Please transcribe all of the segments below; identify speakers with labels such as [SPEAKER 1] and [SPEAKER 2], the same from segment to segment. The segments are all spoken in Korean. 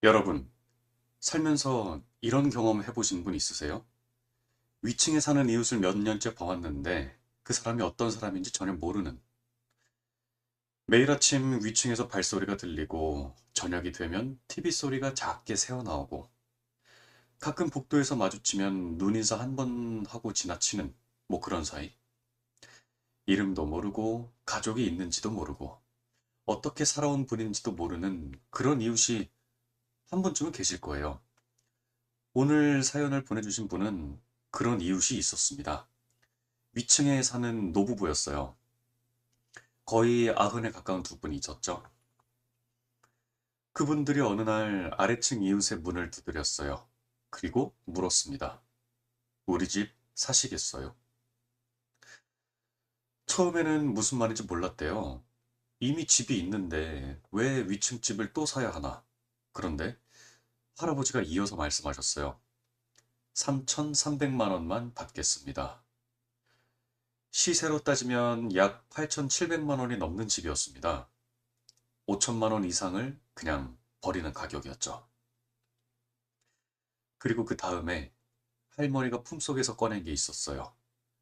[SPEAKER 1] 여러분, 살면서 이런 경험 해보신 분 있으세요? 위층에 사는 이웃을 몇 년째 봐왔는데 그 사람이 어떤 사람인지 전혀 모르는. 매일 아침 위층에서 발소리가 들리고 저녁이 되면 TV 소리가 작게 새어나오고 가끔 복도에서 마주치면 눈인사 한 번 하고 지나치는 뭐 그런 사이. 이름도 모르고 가족이 있는지도 모르고 어떻게 살아온 분인지도 모르는 그런 이웃이 한 번쯤은 계실 거예요. 오늘 사연을 보내주신 분은 그런 이웃이 있었습니다. 위층에 사는 노부부였어요. 거의 90에 가까운 두 분이 있었죠. 그분들이 어느 날 아래층 이웃의 문을 두드렸어요. 그리고 물었습니다. 우리 집 사시겠어요? 처음에는 무슨 말인지 몰랐대요. 이미 집이 있는데 왜 위층 집을 또 사야 하나? 그런데 할아버지가 이어서 말씀하셨어요. 3,300만 원만 받겠습니다. 시세로 따지면 약 8,700만 원이 넘는 집이었습니다. 5천만 원 이상을 그냥 버리는 가격이었죠. 그리고 그 다음에 할머니가 품속에서 꺼낸 게 있었어요.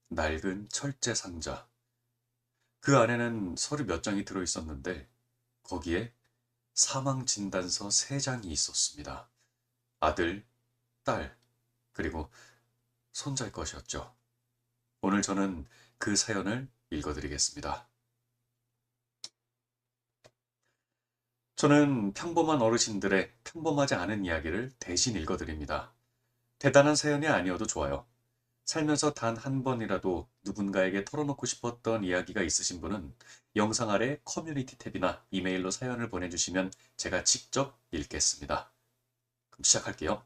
[SPEAKER 1] 낡은 철제 상자. 그 안에는 서류 몇 장이 들어 있었는데 거기에 사망 진단서 3장이 있었습니다. 아들, 딸, 그리고 손자의 것이었죠. 오늘 저는 그 사연을 읽어드리겠습니다. 저는 평범한 어르신들의 평범하지 않은 이야기를 대신 읽어드립니다. 대단한 사연이 아니어도 좋아요. 살면서 단 한 번이라도 누군가에게 털어놓고 싶었던 이야기가 있으신 분은 영상 아래 커뮤니티 탭이나 이메일로 사연을 보내주시면 제가 직접 읽겠습니다. 그럼 시작할게요.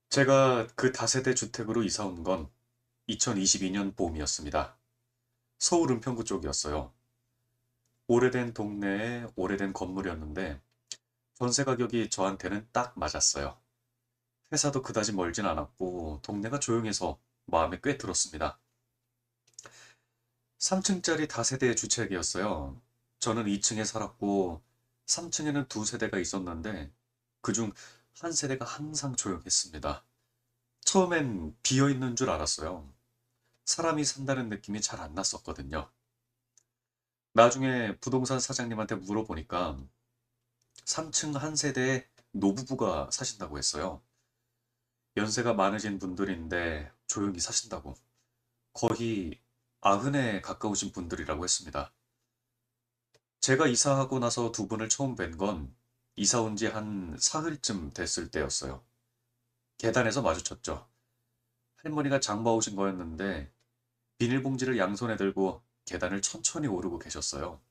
[SPEAKER 1] 제가 그 다세대 주택으로 이사 온 건 2022년 봄이었습니다. 서울 은평구 쪽이었어요. 오래된 동네에 오래된 건물이었는데 전세 가격이 저한테는 딱 맞았어요. 회사도 그다지 멀진 않았고 동네가 조용해서 마음에 꽤 들었습니다. 3층짜리 다세대 주택이었어요. 저는 2층에 살았고 3층에는 두 세대가 있었는데 그중 한 세대가 항상 조용했습니다. 처음엔 비어 있는 줄 알았어요. 사람이 산다는 느낌이 잘 안 났었거든요. 나중에 부동산 사장님한테 물어보니까 3층 한 세대에 노부부가 사신다고 했어요. 연세가 많으신 분들인데 조용히 사신다고. 거의 90에 가까우신 분들이라고 했습니다. 제가 이사하고 나서 두 분을 처음 뵌 건 이사 온 지 한 사흘쯤 됐을 때였어요. 계단에서 마주쳤죠. 할머니가 장 봐오신 거였는데 비닐봉지를 양손에 들고 계단을 천천히 오르고 계셨어요.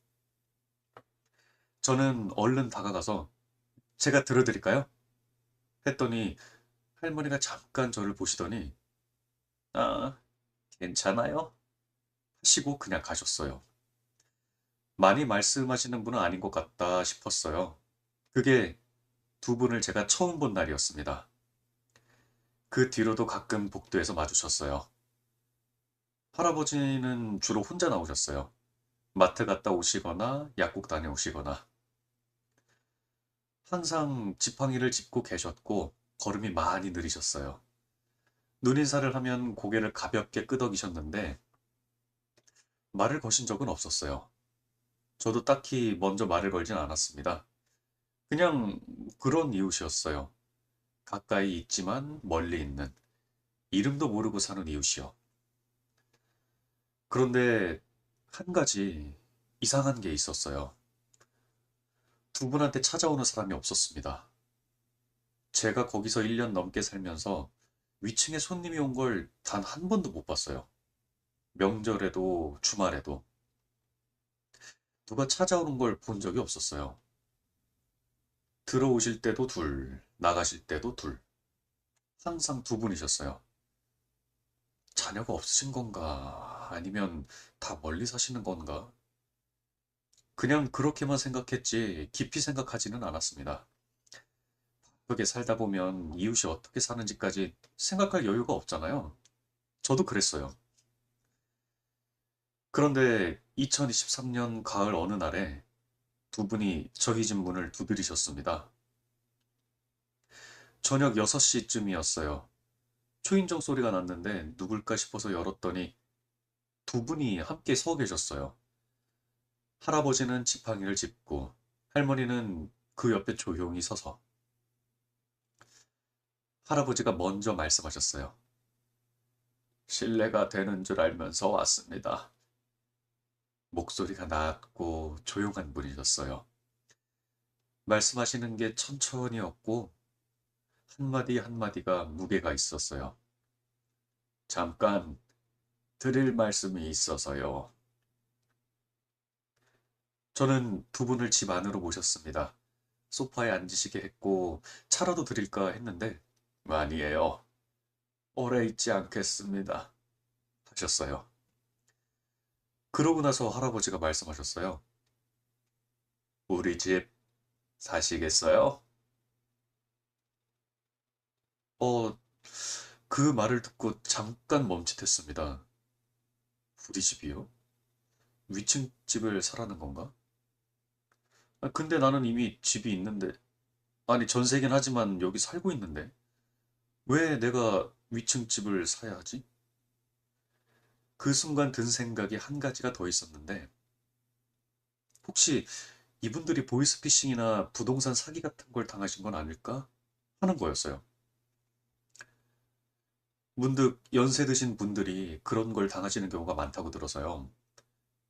[SPEAKER 1] 저는 얼른 다가가서 제가 들어드릴까요? 했더니 할머니가 잠깐 저를 보시더니 아, 괜찮아요? 하시고 그냥 가셨어요. 많이 말씀하시는 분은 아닌 것 같다 싶었어요. 그게 두 분을 제가 처음 본 날이었습니다. 그 뒤로도 가끔 복도에서 마주쳤어요. 할아버지는 주로 혼자 나오셨어요. 마트 갔다 오시거나 약국 다녀오시거나 항상 지팡이를 짚고 계셨고 걸음이 많이 느리셨어요. 눈인사를 하면 고개를 가볍게 끄덕이셨는데 말을 거신 적은 없었어요. 저도 딱히 먼저 말을 걸진 않았습니다. 그냥 그런 이웃이었어요. 가까이 있지만 멀리 있는 이름도 모르고 사는 이웃이요. 그런데 한 가지 이상한 게 있었어요. 두 분한테 찾아오는 사람이 없었습니다. 제가 거기서 1년 넘게 살면서 위층에 손님이 온 걸 단 한 번도 못 봤어요. 명절에도 주말에도 누가 찾아오는 걸 본 적이 없었어요. 들어오실 때도 둘, 나가실 때도 둘. 항상 두 분이셨어요. 자녀가 없으신 건가? 아니면 다 멀리 사시는 건가? 그냥 그렇게만 생각했지 깊이 생각하지는 않았습니다. 바쁘게 살다 보면 이웃이 어떻게 사는지까지 생각할 여유가 없잖아요. 저도 그랬어요. 그런데 2023년 가을 어느 날에 두 분이 저희 집 문을 두드리셨습니다. 저녁 6시쯤이었어요. 초인종 소리가 났는데 누굴까 싶어서 열었더니 두 분이 함께 서 계셨어요. 할아버지는 지팡이를 짚고 할머니는 그 옆에 조용히 서서 할아버지가 먼저 말씀하셨어요. 실례가 되는 줄 알면서 왔습니다. 목소리가 낮고 조용한 분이셨어요. 말씀하시는 게 천천히였고 한마디 한마디가 무게가 있었어요. 잠깐 드릴 말씀이 있어서요. 저는 두 분을 집 안으로 모셨습니다. 소파에 앉으시게 했고 차라도 드릴까 했는데 아니에요. 오래 있지 않겠습니다. 하셨어요. 그러고 나서 할아버지가 말씀하셨어요. 우리 집 사시겠어요? 어, 그 말을 듣고 잠깐 멈칫했습니다. 우리 집이요? 위층 집을 사라는 건가? 근데 나는 이미 집이 있는데, 아니 전세긴 하지만 여기 살고 있는데, 왜 내가 위층 집을 사야 하지? 그 순간 든 생각이 한 가지가 더 있었는데, 혹시 이분들이 보이스피싱이나 부동산 사기 같은 걸 당하신 건 아닐까? 하는 거였어요. 문득 연세 드신 분들이 그런 걸 당하시는 경우가 많다고 들어서요.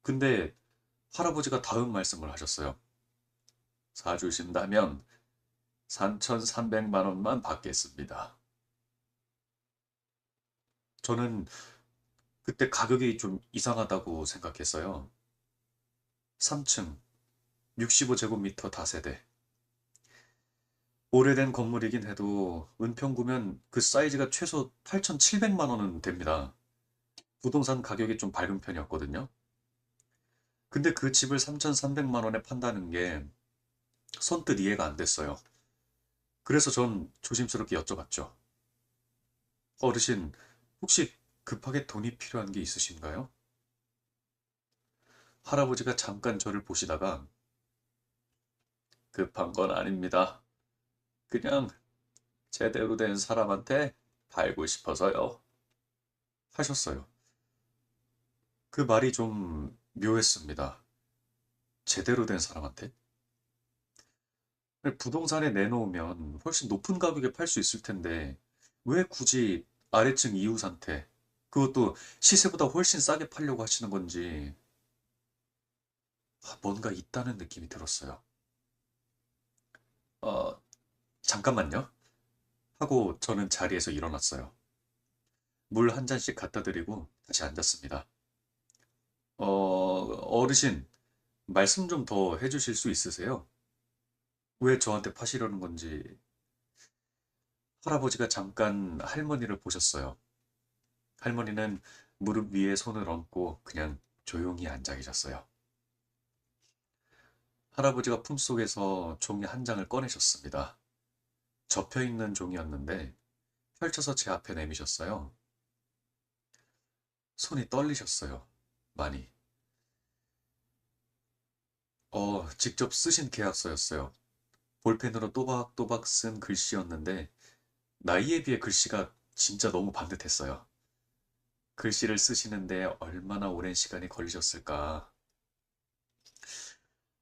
[SPEAKER 1] 근데 할아버지가 다음 말씀을 하셨어요. 사주신다면 3,300만 원만 받겠습니다. 저는 그때 가격이 좀 이상하다고 생각했어요. 3층, 65제곱미터 다세대. 오래된 건물이긴 해도 은평구면 그 사이즈가 최소 8,700만 원은 됩니다. 부동산 가격이 좀 밝은 편이었거든요. 근데 그 집을 3,300만 원에 판다는 게 선뜻 이해가 안 됐어요. 그래서 전 조심스럽게 여쭤봤죠. 어르신, 혹시 급하게 돈이 필요한 게 있으신가요? 할아버지가 잠깐 저를 보시다가 급한 건 아닙니다. 그냥 제대로 된 사람한테 팔고 싶어서요. 하셨어요. 그 말이 좀 묘했습니다. 제대로 된 사람한테? 부동산에 내놓으면 훨씬 높은 가격에 팔 수 있을 텐데, 왜 굳이 아래층 이웃한테, 그것도 시세보다 훨씬 싸게 팔려고 하시는 건지, 뭔가 있다는 느낌이 들었어요. 어, 잠깐만요. 하고 저는 자리에서 일어났어요. 물 한 잔씩 갖다 드리고 다시 앉았습니다. 어르신, 말씀 좀 더 해주실 수 있으세요? 왜 저한테 파시려는 건지. 할아버지가 잠깐 할머니를 보셨어요. 할머니는 무릎 위에 손을 얹고 그냥 조용히 앉아 계셨어요. 할아버지가 품속에서 종이 한 장을 꺼내셨습니다. 접혀 있는 종이었는데 펼쳐서 제 앞에 내미셨어요. 손이 떨리셨어요. 많이. 직접 쓰신 계약서였어요. 볼펜으로 또박또박 쓴 글씨였는데 나이에 비해 글씨가 진짜 너무 반듯했어요. 글씨를 쓰시는데 얼마나 오랜 시간이 걸리셨을까.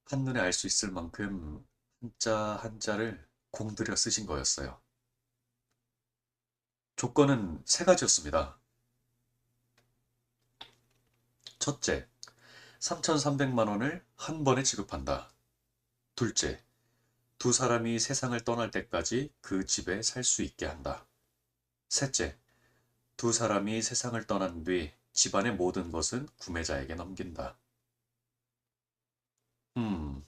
[SPEAKER 1] 한눈에 알 수 있을 만큼 한자 한자를 공들여 쓰신 거였어요. 조건은 세 가지였습니다. 첫째, 3,300만 원을 한 번에 지급한다. 둘째, 두 사람이 세상을 떠날 때까지 그 집에 살 수 있게 한다. 셋째, 두 사람이 세상을 떠난 뒤 집안의 모든 것은 구매자에게 넘긴다. 음,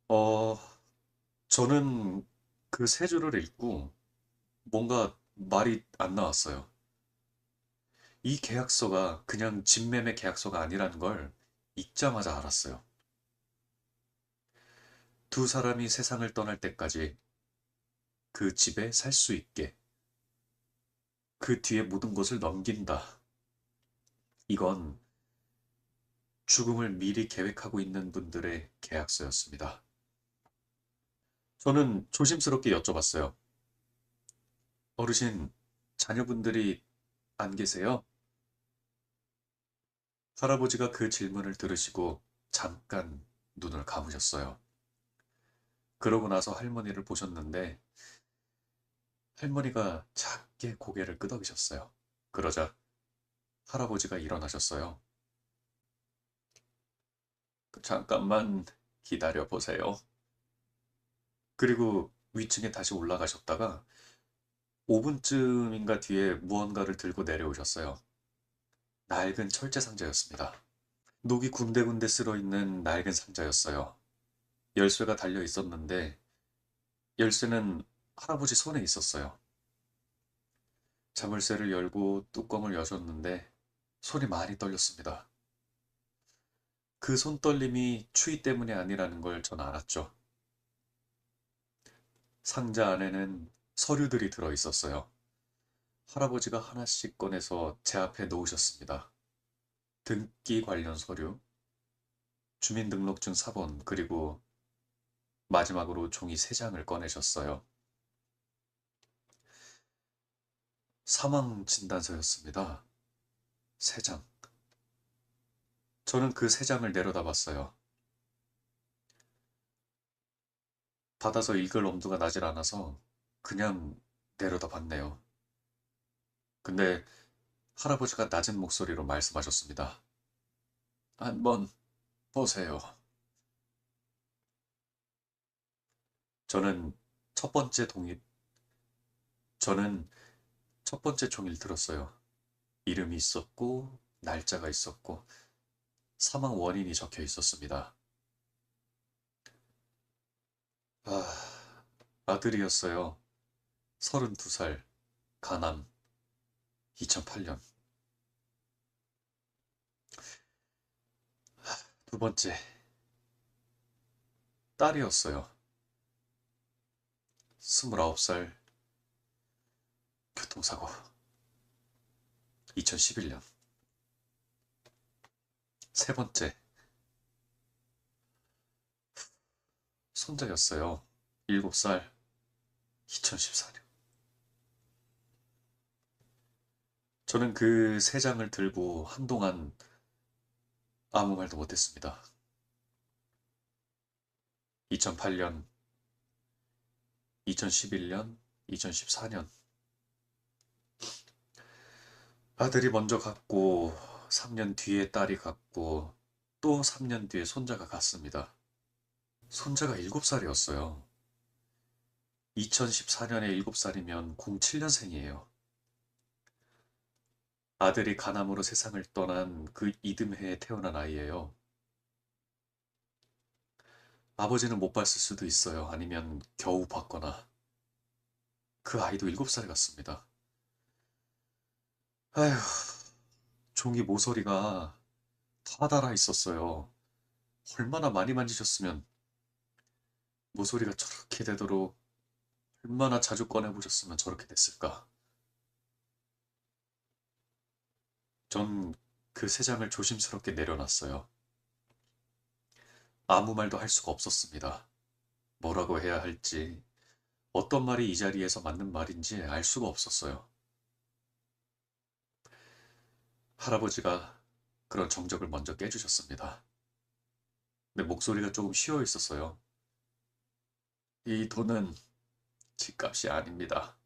[SPEAKER 1] 어, 저는 그 세 줄을 읽고 뭔가 말이 안 나왔어요. 이 계약서가 그냥 집매매 계약서가 아니라는 걸 읽자마자 알았어요. 두 사람이 세상을 떠날 때까지 그 집에 살 수 있게 그 뒤에 모든 것을 넘긴다. 이건 죽음을 미리 계획하고 있는 분들의 계약서였습니다. 저는 조심스럽게 여쭤봤어요. 어르신, 자녀분들이 안 계세요? 할아버지가 그 질문을 들으시고 잠깐 눈을 감으셨어요. 그러고 나서 할머니를 보셨는데 할머니가 작게 고개를 끄덕이셨어요. 그러자 할아버지가 일어나셨어요. 잠깐만 기다려 보세요. 그리고 위층에 다시 올라가셨다가 5분쯤인가 뒤에 무언가를 들고 내려오셨어요. 낡은 철제 상자였습니다. 녹이 군데군데 쓸어 있는 낡은 상자였어요. 열쇠가 달려 있었는데 열쇠는 할아버지 손에 있었어요. 자물쇠를 열고 뚜껑을 여셨는데 손이 많이 떨렸습니다. 그 손떨림이 추위 때문이 아니라는 걸 전 알았죠. 상자 안에는 서류들이 들어 있었어요. 할아버지가 하나씩 꺼내서 제 앞에 놓으셨습니다. 등기 관련 서류, 주민등록증 사본, 그리고 마지막으로 종이 3장을 꺼내셨어요. 사망 진단서였습니다. 3장. 저는 그 3장을 내려다봤어요. 받아서 읽을 엄두가 나질 않아서 그냥 내려다봤네요. 근데 할아버지가 낮은 목소리로 말씀하셨습니다. 한번 보세요. 저는 첫 번째 동의, 저는 첫 번째 종이를 들었어요. 이름이 있었고, 날짜가 있었고, 사망 원인이 적혀 있었습니다. 아들이었어요. 32살, 가남, 2008년. 두 번째, 딸이었어요. 29살, 교통사고, 2011년. 세 번째, 손자였어요. 7살, 2014년. 저는 그 3장을 들고 한동안 아무 말도 못했습니다. 2008년, 2011년, 2014년. 아들이 먼저 갔고, 3년 뒤에 딸이 갔고, 또 3년 뒤에 손자가 갔습니다. 손자가 7살이었어요. 2014년에 7살이면 07년생이에요. 아들이 간암으로 세상을 떠난 그 이듬해에 태어난 아이예요. 아버지는 못 봤을 수도 있어요. 아니면 겨우 봤거나. 그 아이도 7살 같습니다. 아휴, 종이 모서리가 다 달아 있었어요. 얼마나 많이 만지셨으면 모서리가 저렇게 되도록 얼마나 자주 꺼내보셨으면 저렇게 됐을까. 전 그 3장을 조심스럽게 내려놨어요. 아무 말도 할 수가 없었습니다. 뭐라고 해야 할지, 어떤 말이 이 자리에서 맞는 말인지 알 수가 없었어요. 할아버지가 그런 정적을 먼저 깨주셨습니다. 근데 목소리가 조금 쉬어 있었어요. 이 돈은 집값이 아닙니다.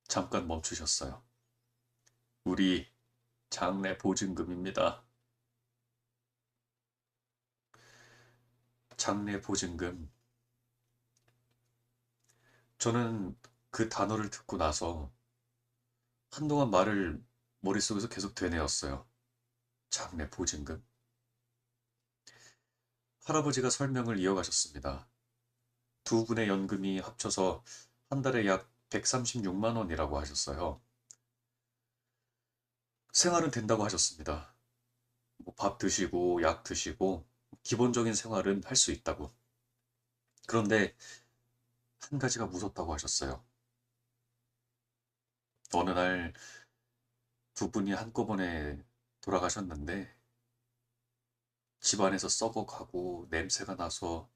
[SPEAKER 1] 잠깐 멈추셨어요. 우리 장래 보증금입니다. 장래 보증금. 저는 그 단어를 듣고 나서 한동안 말을 머릿속에서 계속 되뇌었어요. 장래 보증금. 할아버지가 설명을 이어가셨습니다. 두 분의 연금이 합쳐서 한 달에 약 136만 원이라고 하셨어요. 생활은 된다고 하셨습니다. 뭐밥 드시고 약 드시고 기본적인 생활은 할 수 있다고. 그런데 한 가지가 무섭다고 하셨어요. 어느 날 두 분이 한꺼번에 돌아가셨는데 집안에서 썩어가고 냄새가 나서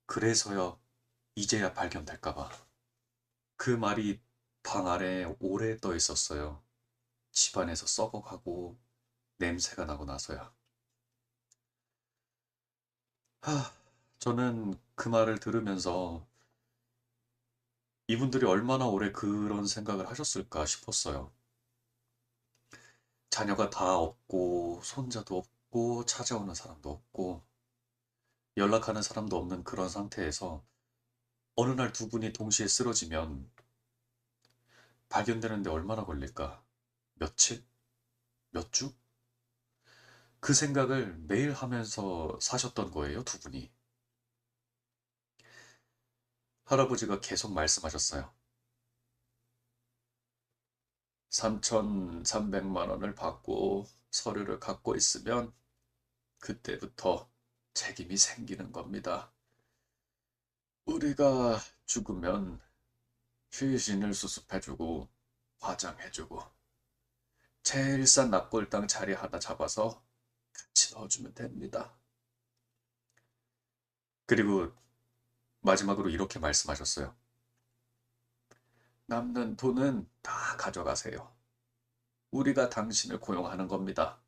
[SPEAKER 1] 그래서야 이제야 발견될까 봐. 그 말이 방 아래에 오래 떠 있었어요. 집안에서 썩어가고 냄새가 나고 나서야. 하, 저는 그 말을 들으면서 이분들이 얼마나 오래 그런 생각을 하셨을까 싶었어요. 자녀가 다 없고, 손자도 없고, 찾아오는 사람도 없고, 연락하는 사람도 없는 그런 상태에서 어느 날 두 분이 동시에 쓰러지면 발견되는데 얼마나 걸릴까? 며칠? 몇 주? 그 생각을 매일 하면서 사셨던 거예요, 두 분이. 할아버지가 계속 말씀하셨어요. 3,300만 원을 받고 서류를 갖고 있으면 그때부터 책임이 생기는 겁니다. 우리가 죽으면 휴신을 수습해주고 화장해주고 제일 싼 납골당 자리 하나 잡아서 같이 넣어주면 됩니다. 그리고 마지막으로 이렇게 말씀하셨어요. 남는 돈은 다 가져가세요. 우리가 당신을 고용하는 겁니다.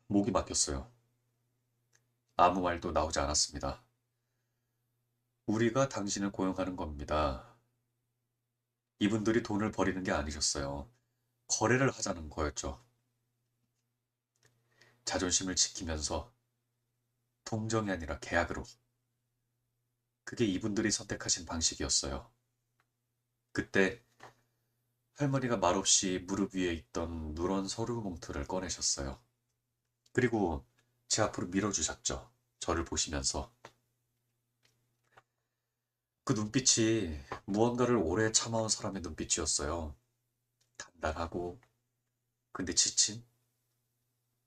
[SPEAKER 1] 목이 막혔어요. 아무 말도 나오지 않았습니다. 우리가 당신을 고용하는 겁니다. 이분들이 돈을 버리는 게 아니셨어요. 거래를 하자는 거였죠. 자존심을 지키면서 동정이 아니라 계약으로. 그게 이분들이 선택하신 방식이었어요. 그때 할머니가 말없이 무릎 위에 있던 누런 서류 봉투를 꺼내셨어요. 그리고 제 앞으로 밀어주셨죠. 저를 보시면서. 그 눈빛이 무언가를 오래 참아온 사람의 눈빛이었어요. 단단하고, 근데 지친?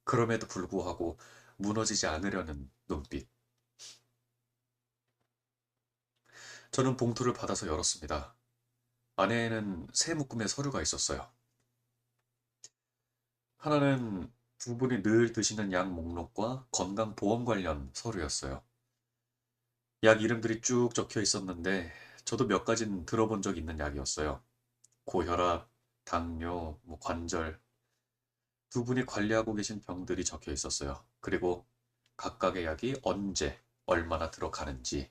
[SPEAKER 1] 그럼에도 불구하고 무너지지 않으려는 눈빛. 저는 봉투를 받아서 열었습니다. 안에는 세 묶음의 서류가 있었어요. 하나는 두 분이 늘 드시는 약 목록과 건강보험 관련 서류였어요. 약 이름들이 쭉 적혀 있었는데 저도 몇 가지는 들어본 적 있는 약이었어요. 고혈압, 당뇨, 관절, 두 분이 관리하고 계신 병들이 적혀 있었어요. 그리고 각각의 약이 언제, 얼마나 들어가는지,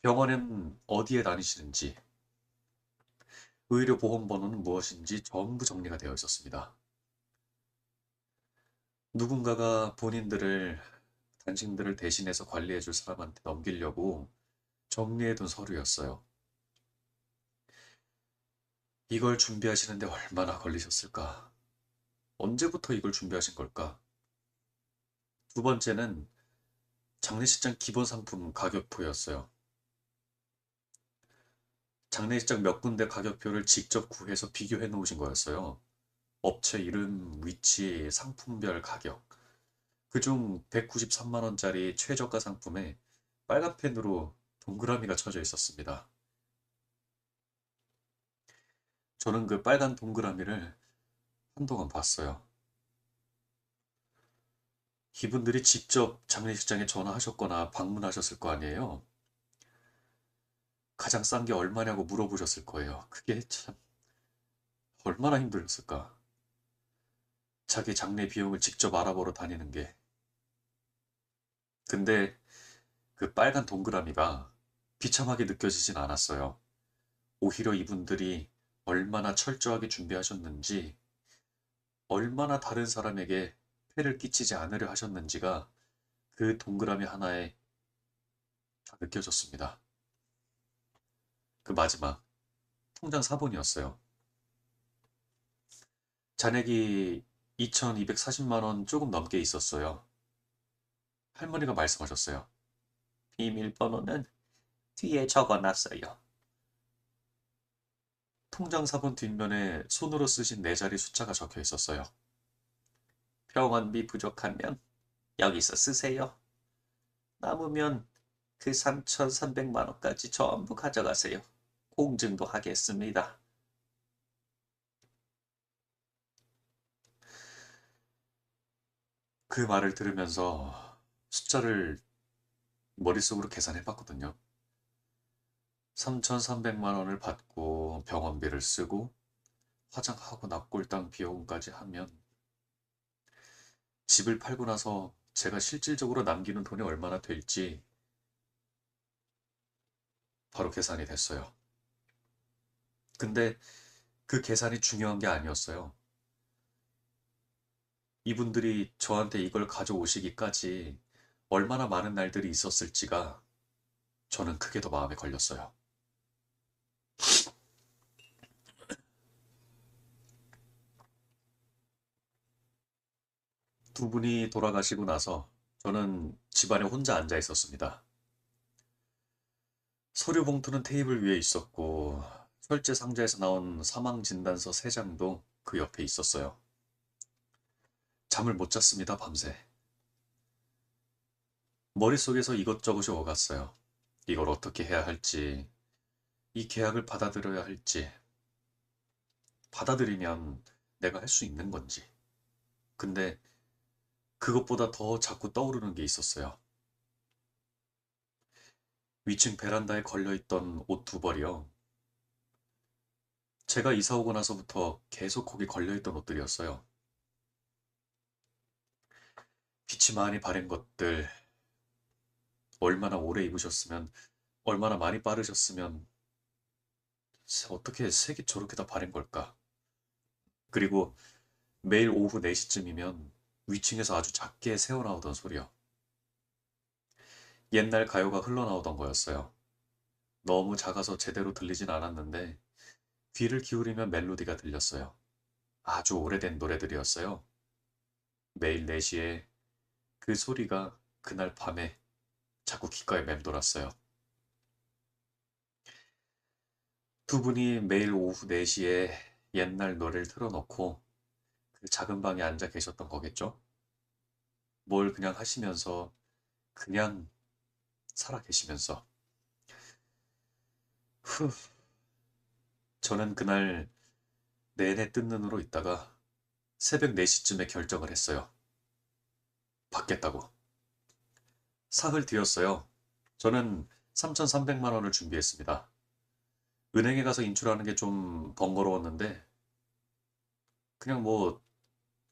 [SPEAKER 1] 병원은 어디에 다니시는지, 의료보험번호는 무엇인지 전부 정리가 되어 있었습니다. 누군가가 당신들을 대신해서 관리해줄 사람한테 넘기려고 정리해둔 서류였어요. 이걸 준비하시는데 얼마나 걸리셨을까? 언제부터 이걸 준비하신 걸까? 두 번째는 장례식장 기본 상품 가격표였어요. 장례식장 몇 군데 가격표를 직접 구해서 비교해 놓으신 거였어요. 업체 이름, 위치, 상품별 가격. 그중 193만 원짜리 최저가 상품에 빨간 펜으로 동그라미가 쳐져 있었습니다. 저는 그 빨간 동그라미를 한동안 봤어요. 이분들이 직접 장례식장에 전화하셨거나 방문하셨을 거 아니에요. 가장 싼 게 얼마냐고 물어보셨을 거예요. 그게 참 얼마나 힘들었을까. 자기 장례 비용을 직접 알아보러 다니는 게. 근데 그 빨간 동그라미가 비참하게 느껴지진 않았어요. 오히려 이분들이 얼마나 철저하게 준비하셨는지, 얼마나 다른 사람에게 폐를 끼치지 않으려 하셨는지가 그 동그라미 하나에 다 느껴졌습니다. 그 마지막 통장 사본이었어요. 잔액이 2,240만 원 조금 넘게 있었어요. 할머니가 말씀하셨어요. 비밀번호는 뒤에 적어놨어요. 통장 사본 뒷면에 손으로 쓰신 네 자리 숫자가 적혀 있었어요. 병원비 부족하면 여기서 쓰세요. 남으면 그 3,300만 원까지 전부 가져가세요. 공증도 하겠습니다. 그 말을 들으면서 숫자를 머릿속으로 계산해 봤거든요. 3,300만 원을 받고 병원비를 쓰고 화장하고 납골당 비용까지 하면 집을 팔고 나서 제가 실질적으로 남기는 돈이 얼마나 될지 바로 계산이 됐어요. 근데 그 계산이 중요한 게 아니었어요. 이분들이 저한테 이걸 가져오시기까지 얼마나 많은 날들이 있었을지가 저는 그게 더 마음에 걸렸어요. 두 분이 돌아가시고 나서 저는 집안에 혼자 앉아 있었습니다. 서류 봉투는 테이블 위에 있었고 철제 상자에서 나온 사망 진단서 3장도 그 옆에 있었어요. 잠을 못 잤습니다, 밤새. 머릿속에서 이것저것이 오갔어요. 이걸 어떻게 해야 할지, 이 계약을 받아들여야 할지, 받아들이면 내가 할 수 있는 건지. 근데 그것보다 더 자꾸 떠오르는 게 있었어요. 위층 베란다에 걸려있던 옷 2벌이요. 제가 이사 오고 나서부터 계속 거기 걸려있던 옷들이었어요. 빛이 많이 바랜 것들, 얼마나 오래 입으셨으면, 얼마나 많이 빠르셨으면, 어떻게 색이 저렇게 다 바랜 걸까? 그리고 매일 오후 4시쯤이면 위층에서 아주 작게 새어나오던 소리요. 옛날 가요가 흘러나오던 거였어요. 너무 작아서 제대로 들리진 않았는데 귀를 기울이면 멜로디가 들렸어요. 아주 오래된 노래들이었어요. 매일 4시에 그 소리가 그날 밤에 자꾸 귓가에 맴돌았어요. 두 분이 매일 오후 4시에 옛날 노래를 틀어놓고 그 작은 방에 앉아 계셨던 거겠죠? 뭘 그냥 하시면서 그냥 살아 계시면서 후, 저는 그날 내내 뜬 눈으로 있다가 새벽 4시쯤에 결정을 했어요. 받겠다고. 사흘 뒤였어요. 저는 3,300만 원을 준비했습니다. 은행에 가서 인출하는 게 좀 번거로웠는데 그냥 뭐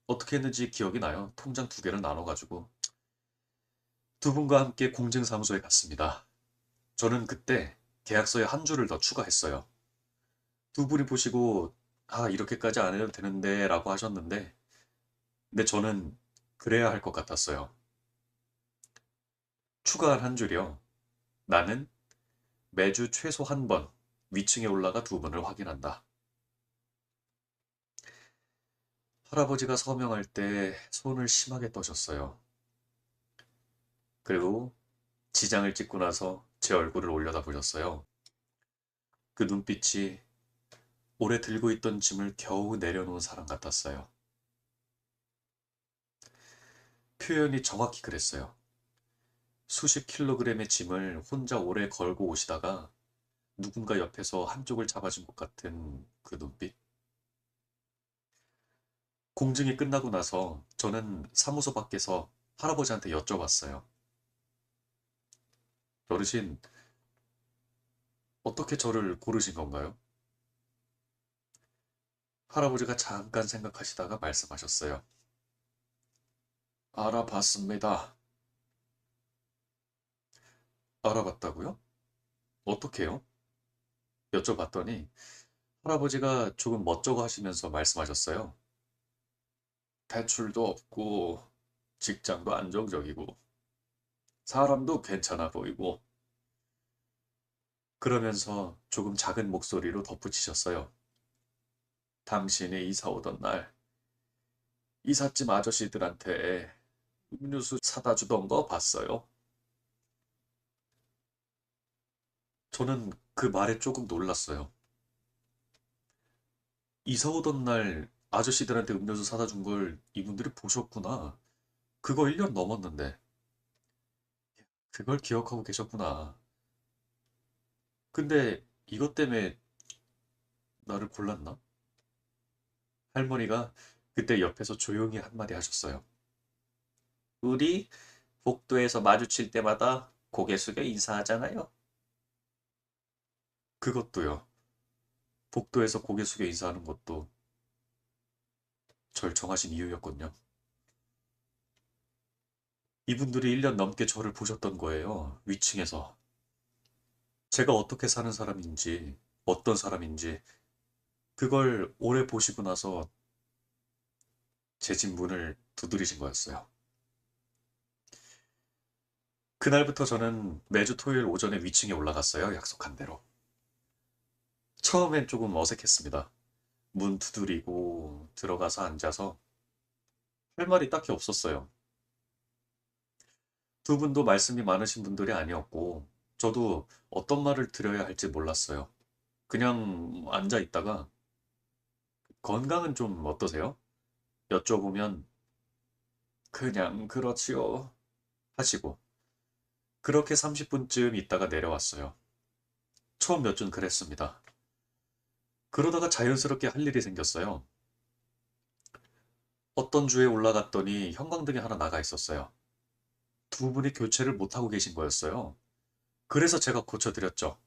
[SPEAKER 1] 어떻게 했는지 기억이 나요. 통장 2개를 나눠가지고 두 분과 함께 공증사무소에 갔습니다. 저는 그때 계약서에 한 줄을 더 추가했어요. 두 분이 보시고 아 이렇게까지 안 해도 되는데 라고 하셨는데 근데 저는 그래야 할 것 같았어요. 추가한 한 줄이요. 나는 매주 최소 한 번 위층에 올라가 두 번을 확인한다. 할아버지가 서명할 때 손을 심하게 떠셨어요. 그리고 지장을 찍고 나서 제 얼굴을 올려다 보셨어요. 그 눈빛이 오래 들고 있던 짐을 겨우 내려놓은 사람 같았어요. 표현이 정확히 그랬어요. 수십 킬로그램의 짐을 혼자 오래 걸고 오시다가 누군가 옆에서 한쪽을 잡아준 것 같은 그 눈빛. 공증이 끝나고 나서 저는 사무소 밖에서 할아버지한테 여쭤봤어요. 어르신, 어떻게 저를 고르신 건가요? 할아버지가 잠깐 생각하시다가 말씀하셨어요. 알아봤습니다. 알아봤다고요? 어떻게요? 여쭤봤더니 할아버지가 조금 멋쩍어 하시면서 말씀하셨어요. 대출도 없고 직장도 안정적이고 사람도 괜찮아 보이고 그러면서 조금 작은 목소리로 덧붙이셨어요. 당신이 이사 오던 날 이삿짐 아저씨들한테 음료수 사다 주던 거 봤어요. 저는 그 말에 조금 놀랐어요. 이사 오던 날 아저씨들한테 음료수 사다 준 걸 이분들이 보셨구나. 그거 1년 넘었는데 그걸 기억하고 계셨구나. 근데 이것 때문에 나를 골랐나? 할머니가 그때 옆에서 조용히 한마디 하셨어요. 우리 복도에서 마주칠 때마다 고개 숙여 인사하잖아요. 그것도요. 복도에서 고개 숙여 인사하는 것도 절 정하신 이유였거든요. 이분들이 1년 넘게 저를 보셨던 거예요. 위층에서. 제가 어떻게 사는 사람인지, 어떤 사람인지, 그걸 오래 보시고 나서 제 집 문을 두드리신 거였어요. 그날부터 저는 매주 토요일 오전에 위층에 올라갔어요. 약속한 대로. 처음엔 조금 어색했습니다. 문 두드리고 들어가서 앉아서 할 말이 딱히 없었어요. 두 분도 말씀이 많으신 분들이 아니었고, 저도 어떤 말을 드려야 할지 몰랐어요. 그냥 앉아 있다가, 건강은 좀 어떠세요? 여쭤보면, 그냥 그렇지요. 하시고, 그렇게 30분쯤 있다가 내려왔어요. 처음 몇 준 그랬습니다. 그러다가 자연스럽게 할 일이 생겼어요. 어떤 주에 올라갔더니 형광등이 하나 나가 있었어요. 두 분이 교체를 못하고 계신 거였어요. 그래서 제가 고쳐드렸죠.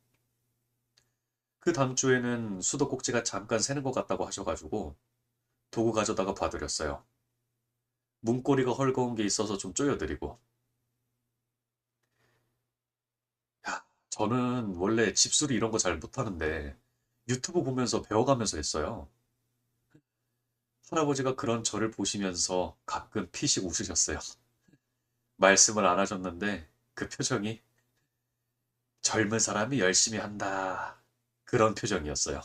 [SPEAKER 1] 그 다음 주에는 수도꼭지가 잠깐 새는 것 같다고 하셔가지고 도구 가져다가 봐드렸어요. 문고리가 헐거운 게 있어서 좀 조여드리고. 야, 저는 원래 집수리 이런 거 잘 못하는데 유튜브 보면서 배워가면서 했어요. 할아버지가 그런 저를 보시면서 가끔 피식 웃으셨어요. 말씀을 안 하셨는데 그 표정이 젊은 사람이 열심히 한다. 그런 표정이었어요.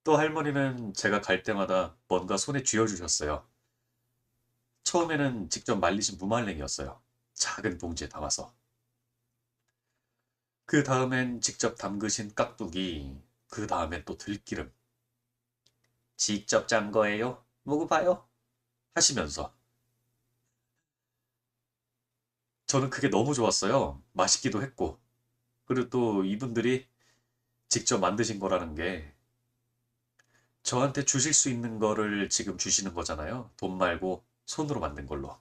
[SPEAKER 1] 또 할머니는 제가 갈 때마다 뭔가 손에 쥐어주셨어요. 처음에는 직접 말리신 무말랭이였어요. 작은 봉지에 담아서. 그 다음엔 직접 담그신 깍두기, 그 다음엔 또 들기름. 직접 짠 거예요? 먹어봐요. 하시면서. 저는 그게 너무 좋았어요. 맛있기도 했고. 그리고 또 이분들이 직접 만드신 거라는 게 저한테 주실 수 있는 거를 지금 주시는 거잖아요. 돈 말고 손으로 만든 걸로.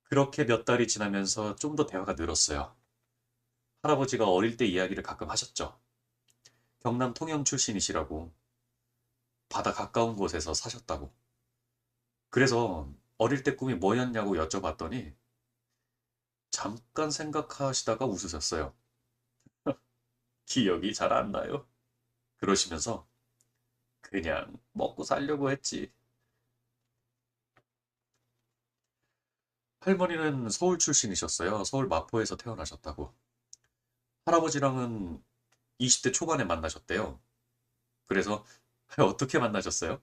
[SPEAKER 1] 그렇게 몇 달이 지나면서 좀 더 대화가 늘었어요. 할아버지가 어릴 때 이야기를 가끔 하셨죠. 경남 통영 출신이시라고 바다 가까운 곳에서 사셨다고. 그래서 어릴 때 꿈이 뭐였냐고 여쭤봤더니 잠깐 생각하시다가 웃으셨어요. 기억이 잘 안 나요. 그러시면서 그냥 먹고 살려고 했지. 할머니는 서울 출신이셨어요. 서울 마포에서 태어나셨다고. 할아버지랑은 20대 초반에 만나셨대요. 그래서 어떻게 만나셨어요?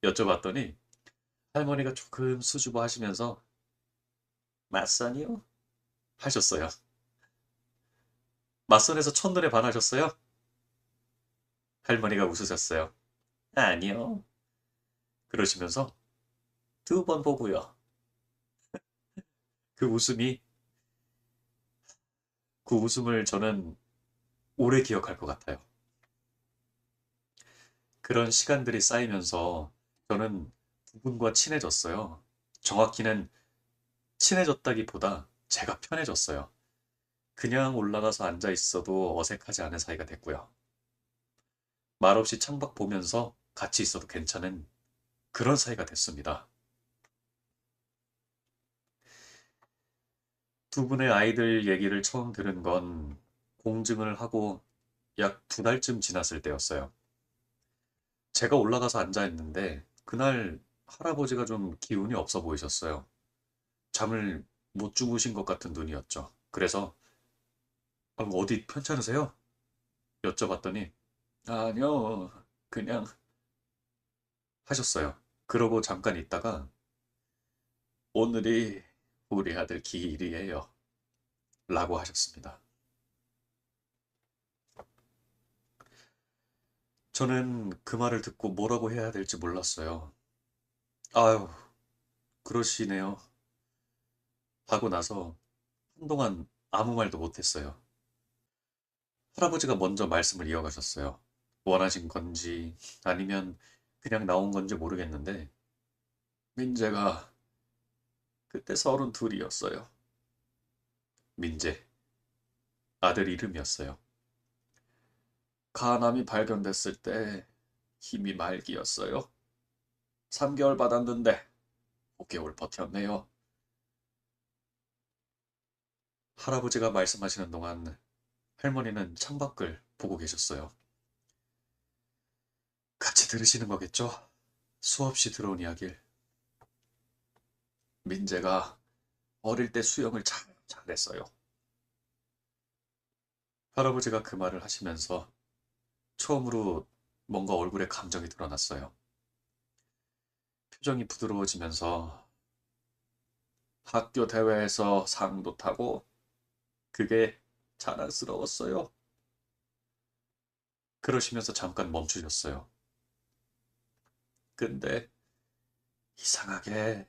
[SPEAKER 1] 여쭤봤더니 할머니가 조금 수줍어 하시면서 맞선이요? 하셨어요. 맞선에서 첫눈에 반하셨어요? 할머니가 웃으셨어요. 아니요. 그러시면서 두 번 보고요. 그 웃음이, 그 웃음을 저는 오래 기억할 것 같아요. 그런 시간들이 쌓이면서 저는 두 분과 친해졌어요. 정확히는 친해졌다기보다 제가 편해졌어요. 그냥 올라가서 앉아 있어도 어색하지 않은 사이가 됐고요. 말없이 창밖 보면서 같이 있어도 괜찮은 그런 사이가 됐습니다. 두 분의 아이들 얘기를 처음 들은 건 공증을 하고 약 두 달쯤 지났을 때였어요. 제가 올라가서 앉아 있는데 그날 할아버지가 좀 기운이 없어 보이셨어요. 잠을 못 주무신 것 같은 눈이었죠. 그래서 어디 편찮으세요? 여쭤봤더니 아니요, 그냥 하셨어요. 그러고 잠깐 있다가 오늘이 우리 아들 기일이에요. 라고 하셨습니다. 저는 그 말을 듣고 뭐라고 해야 될지 몰랐어요. 아유, 그러시네요. 하고 나서 한동안 아무 말도 못했어요. 할아버지가 먼저 말씀을 이어가셨어요. 원하신 건지 아니면 그냥 나온 건지 모르겠는데 민재가 그때 32이었어요. 민재, 아들 이름이었어요. 간암이 발견됐을 때 힘이 말기였어요. 3개월 받았는데 5개월 버텼네요. 할아버지가 말씀하시는 동안 할머니는 창밖을 보고 계셨어요. 같이 들으시는 거겠죠? 수없이 들어온 이야기를. 민재가 어릴 때 수영을 참 잘했어요. 할아버지가 그 말을 하시면서 처음으로 뭔가 얼굴에 감정이 드러났어요. 표정이 부드러워지면서 학교 대회에서 상도 타고 그게 자랑스러웠어요. 그러시면서 잠깐 멈추셨어요. 근데 이상하게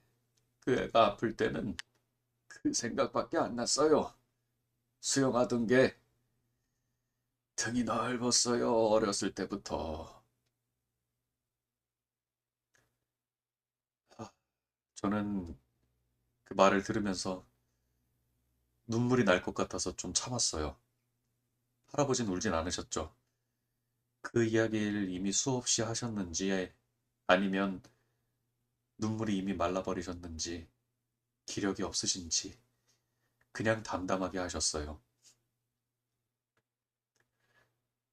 [SPEAKER 1] 그 애가 아플 때는 그 생각밖에 안 났어요. 수영하던 게 등이 넓었어요. 어렸을 때부터. 아, 저는 그 말을 들으면서 눈물이 날 것 같아서 좀 참았어요. 할아버지는 울진 않으셨죠. 그 이야기를 이미 수없이 하셨는지 아니면 눈물이 이미 말라버리셨는지 기력이 없으신지 그냥 담담하게 하셨어요.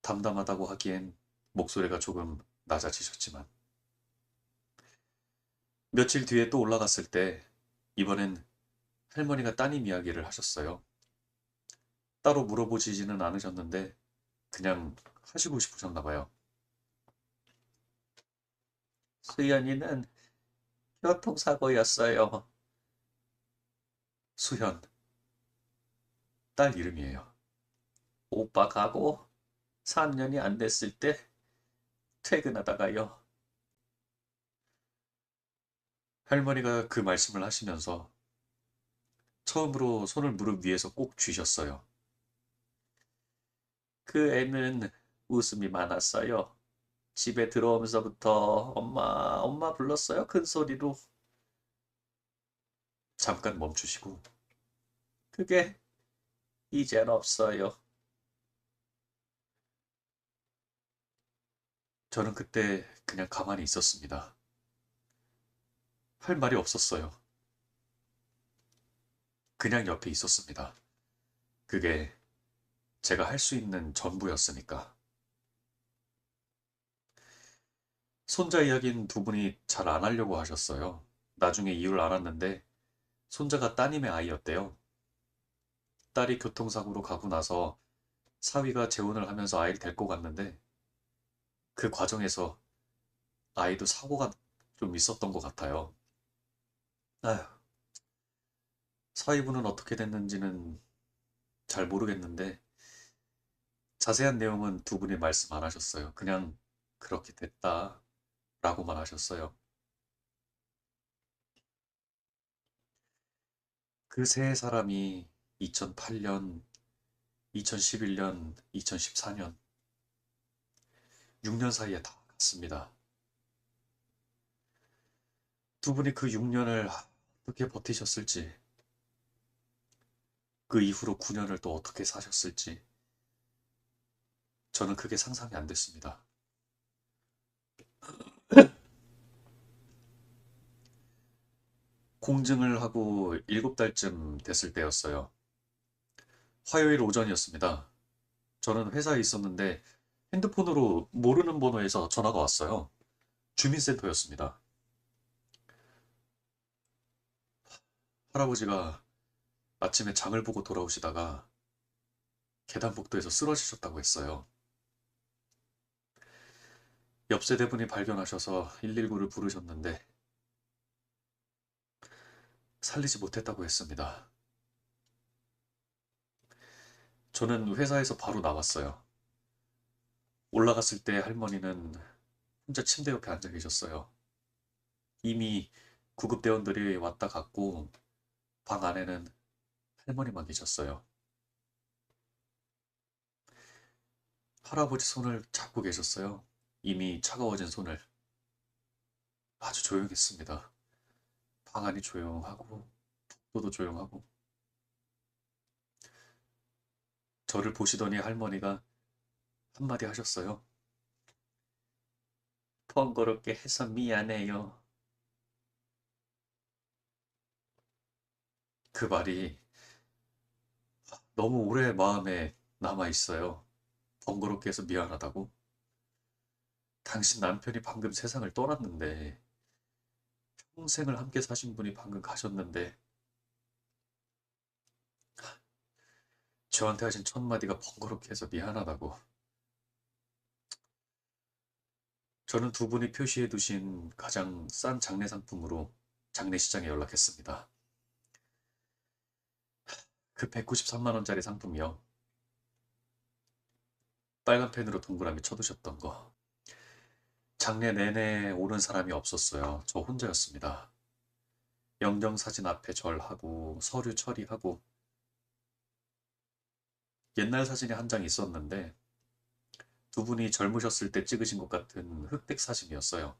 [SPEAKER 1] 담담하다고 하기엔 목소리가 조금 낮아지셨지만 며칠 뒤에 또 올라갔을 때 이번엔 할머니가 따님 이야기를 하셨어요. 따로 물어보시지는 않으셨는데 그냥 하시고 싶으셨나 봐요. 수연이는 교통사고였어요. 수현, 딸 이름이에요. 오빠 가고 3년이 안 됐을 때 퇴근하다가요. 할머니가 그 말씀을 하시면서 처음으로 손을 무릎 위에서 꼭 쥐셨어요. 그 애는 웃음이 많았어요. 집에 들어오면서부터 엄마, 엄마 불렀어요. 큰 소리로. 잠깐 멈추시고 그게 이젠 없어요. 저는 그때 그냥 가만히 있었습니다. 할 말이 없었어요. 그냥 옆에 있었습니다. 그게 제가 할 수 있는 전부였으니까. 손자 이야기는 두 분이 잘 안 하려고 하셨어요. 나중에 이유를 알았는데 손자가 따님의 아이였대요. 딸이 교통사고로 가고 나서 사위가 재혼을 하면서 아이를 데리고 갔는데 그 과정에서 아이도 사고가 좀 있었던 것 같아요. 아휴, 사위분은 어떻게 됐는지는 잘 모르겠는데 자세한 내용은 두 분이 말씀 안 하셨어요. 그냥 그렇게 됐다라고만 하셨어요. 그 세 사람이 2008년, 2011년, 2014년 6년 사이에 다 갔습니다. 두 분이 그 6년을 어떻게 버티셨을지, 그 이후로 9년을 또 어떻게 사셨을지, 저는 그게 상상이 안 됐습니다. 공증을 하고 7달쯤 됐을 때였어요. 화요일 오전이었습니다. 저는 회사에 있었는데 핸드폰으로 모르는 번호에서 전화가 왔어요. 주민센터였습니다. 할아버지가 아침에 장을 보고 돌아오시다가 계단복도에서 쓰러지셨다고 했어요. 옆 세대분이 발견하셔서 119를 부르셨는데 살리지 못했다고 했습니다. 저는 회사에서 바로 나왔어요. 올라갔을 때 할머니는 혼자 침대 옆에 앉아 계셨어요. 이미 구급대원들이 왔다 갔고 방 안에는 할머니만 계셨어요. 할아버지 손을 잡고 계셨어요. 이미 차가워진 손을. 아주 조용했습니다. 방 안이 조용하고 복도도 조용하고 저를 보시더니 할머니가 한마디 하셨어요. 번거롭게 해서 미안해요. 그 말이 너무 오래 마음에 남아 있어요. 번거롭게 해서 미안하다고. 당신 남편이 방금 세상을 떠났는데 평생을 함께 사신 분이 방금 가셨는데 저한테 하신 첫 마디가 번거롭게 해서 미안하다고. 저는 두 분이 표시해 두신 가장 싼 장례 상품으로 장례시장에 연락했습니다. 그 193만 원짜리 상품이요. 빨간 펜으로 동그라미 쳐두셨던 거. 장례 내내 오는 사람이 없었어요. 저 혼자였습니다. 영정사진 앞에 절하고 서류 처리하고 옛날 사진이 한 장 있었는데 두 분이 젊으셨을 때 찍으신 것 같은 흑백 사진이었어요.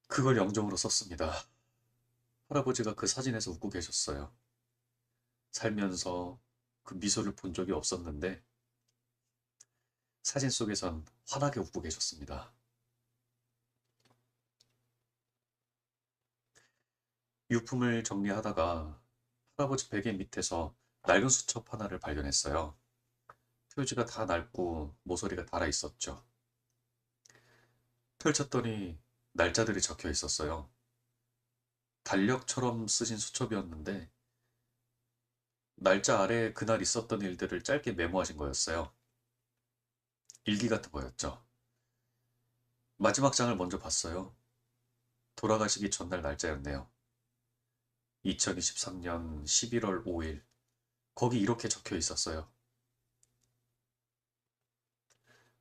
[SPEAKER 1] 그걸 영정으로 썼습니다. 할아버지가 그 사진에서 웃고 계셨어요. 살면서 그 미소를 본 적이 없었는데 사진 속에선 환하게 웃고 계셨습니다. 유품을 정리하다가 할아버지 베개 밑에서 낡은 수첩 하나를 발견했어요. 표지가 다 낡고 모서리가 닳아 있었죠. 펼쳤더니 날짜들이 적혀 있었어요. 달력처럼 쓰신 수첩이었는데 날짜 아래에 그날 있었던 일들을 짧게 메모하신 거였어요. 일기 같은 거였죠. 마지막 장을 먼저 봤어요. 돌아가시기 전날 날짜였네요. 2023년 11월 5일. 거기 이렇게 적혀 있었어요.